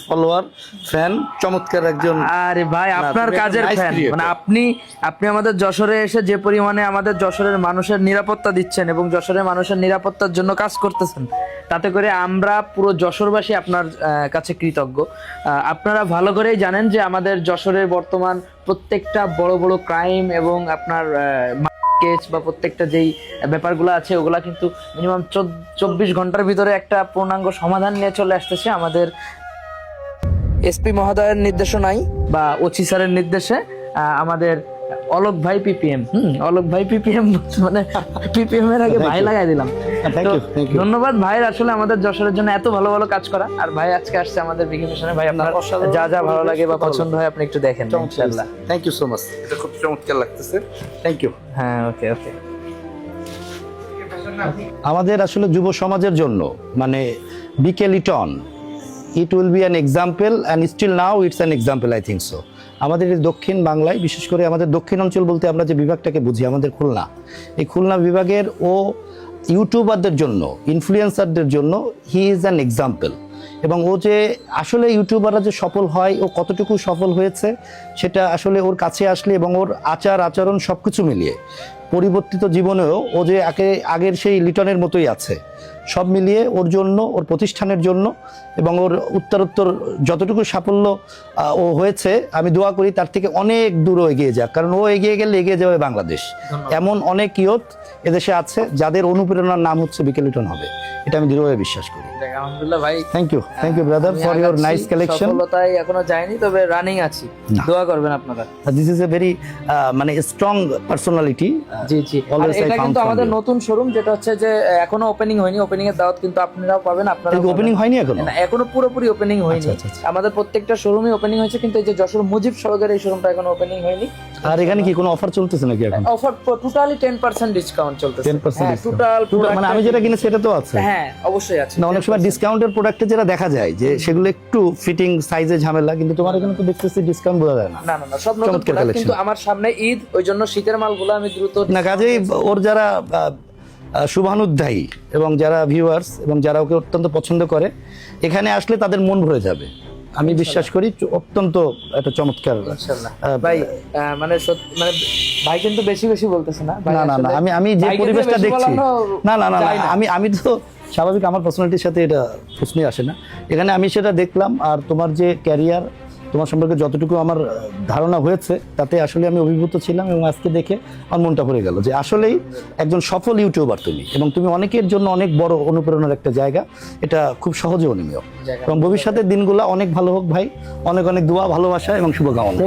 Follower fan, চমৎকার একজন। আরে ভাই আপনার তুমি কাজের nice ফ্যান, creator। মানে আপনি আমাদের যশোরে এসে যে পরিমাণে আমাদের যশোরের মানুষের নিরাপত্তা দিচ্ছেন এবং যশোরের মানুষের নিরাপত্তার জন্য কাজ করতেছেন, তাতে করে আমরা পুরো যশোরবাসী আপনার কাছে কৃতজ্ঞ। আপনারা ভালো করেই জানেন যে আমাদের যশোরের বর্তমান প্রত্যেকটা বড় বড় ক্রাইম এবং আপনার কেস বা প্রত্যেকটা যেই ব্যাপারগুলো আছে ওগুলা কিন্তু মিনিমাম 24 ঘন্টার ভিতরে একটা পূর্ণাঙ্গ সমাধান নিয়ে চলে আসতেছে আমাদের এসপি মহোদয়ের নির্দেশনায় বা ওসি স্যারের নির্দেশে। আমাদের অলোক ভাই পিপিএম, অলোক ভাই পিপিএম, মানে পিপিএম এর আগে ভাই লাগাই দিলাম। Thank you, thank you. ধন্যবাদ ভাই, আসলে আমাদের যশোরের জন্য এত ভালো ভালো কাজ করা। আর ভাই আজকে আসছে আমাদের বিকি ফ্যাশনে। ভাই আপনার অসাধারণ যা যা ভালো পরিবেশ, লাগে বা ভালো পছন্দ হয় আপনি একটু দেখেন ইনশাআল্লাহ। থ্যাংক ইউ সো মাচ, এটা খুব চমৎকার লাগতেছে। Thank you. হ্যাঁ, ওকে ওকে। আমাদের আসলে যুব সমাজের জন্য মানে BK Liton, it will be an example and still now it's an example, I think so. আমাদের এই দক্ষিণ বাংলায়, বিশেষ করে আমাদের দক্ষিণ অঞ্চল বলতে আমরা যে বিভাগটাকে বুঝি, আমাদের খুলনা, এই খুলনা বিভাগের ও ইউটিউবারদের জন্য, ইনফ্লুয়েন্সারদের জন্য হি ইজ অ্যান এক্সাম্পল। এবং ও যে আসলে ইউটিউবাররা যে সফল হয়, ও কতটুকু সফল হয়েছে সেটা আসলে ওর কাছে আসলে এবং ওর আচার আচরণ সব কিছু মিলিয়ে পরিবর্তিত জীবনেও ও যে আগের সেই লিটনের মতোই আছে। সব মিলিয়ে ওর জন্য, ওর প্রতিষ্ঠানের জন্য এবং ওর উত্তরোত্তর যতটুকু সাফল্য ও হয়েছে, আমি দোয়া করি তার থেকে অনেক দূর এগিয়ে যাক, কারণ ও এগিয়ে গেলে এগিয়ে যাবে বাংলাদেশ। এমন অনেক ইয়ত এদেশে আছে যাদের অনুপ্রেরণার নাম হচ্ছে বিকে লিটন হবে, এটা আমি দৃঢ়ভাবে বিশ্বাস করি। আলহামদুলিল্লাহ ভাই, thank you brother for your nice collection. সফলতায় এখনো যায়নি, তবে রানিং আছি, দোয়া করবেন আপনারা। দিস ইজ এ ভেরি মানে স্ট্রং পার্সোনালিটি। জি জি। আর এটা কিন্তু আমাদের নতুন শোরুম, যেটা হচ্ছে যে এখনো ওপেনিং হয়নি। ওপেনিং এর দাওয়াত কিন্তু আপনারাও পাবেন। আপনারা ওপেনিং হয়নি এখনো? না, এখনো পুরোপুরি ওপেনিং হয়নি। আমাদের প্রত্যেকটা শোরুমই ওপেনিং হয়েছে, কিন্তু এই যে যশোর মুজিব সড়কের এই শোরুমটা এখনো ওপেনিং হয়নি। আর এখানে কি কোনো অফার চলতেছে নাকি এখন? অফার টোটালি 10% ডিসকাউন্ট চলতেছে। 10% টোটাল, মানে আমি যেটা কিনে সেটা তো আছে? হ্যাঁ অবশ্যই আছে। না, অনেক সময় ডিসকাউন্টের প্রোডাক্টে যেটা দেখা যায় যে সেগুলো একটু ফিটিং সাইজে ঝামেলা, কিন্তু তোমার এখানে তো দেখতেছি ডিসকাউন্ট বোঝা যায় না। না না না, সব নতুন প্রোডাক্ট, কিন্তু আমার সামনে ঈদ, ওই জন্য শীতের মালগুলো আমি দ্রুত না, কাজেই ওর যারা শুভানুধ্যায়ী এবং যারা ভিউয়ার্স এবং যারা ওকে অত্যন্ত পছন্দ করে, এখানে আসলে তাদের মন ভরে যাবে আমি বিশ্বাস করি। অত্যন্ত একটা চমৎকার। ইনশাআল্লাহ ভাই, মানে মানে ভাই কিন্তু বেশি বেশি বলতেছে না। না না না, আমি যে পরিবেশটা দেখছি, না না না, আমি তো স্বাভাবিক, আমার পার্সোনালিটির সাথে এটা প্রশ্নই আসে না। এখানে আমি সেটা দেখলাম, আর তোমার যে ক্যারিয়ার, তোমার সম্পর্কে যতটুকু আমার ধারণা হয়েছে তাতে আসলে আমি অভিভূত ছিলাম, এবং আজকে দেখে আমার মনটা ভরে গেল যে আসলেই একজন সফল ইউটিউবার তুমি, এবং তুমি অনেকের জন্য অনেক বড় অনুপ্রেরণার একটা জায়গা। এটা খুব সহজে অনিমেয়, এবং ভবিষ্যতের দিনগুলো অনেক ভালো হোক ভাই। অনেক অনেক দোয়া, ভালোবাসা এবং শুভকামনা।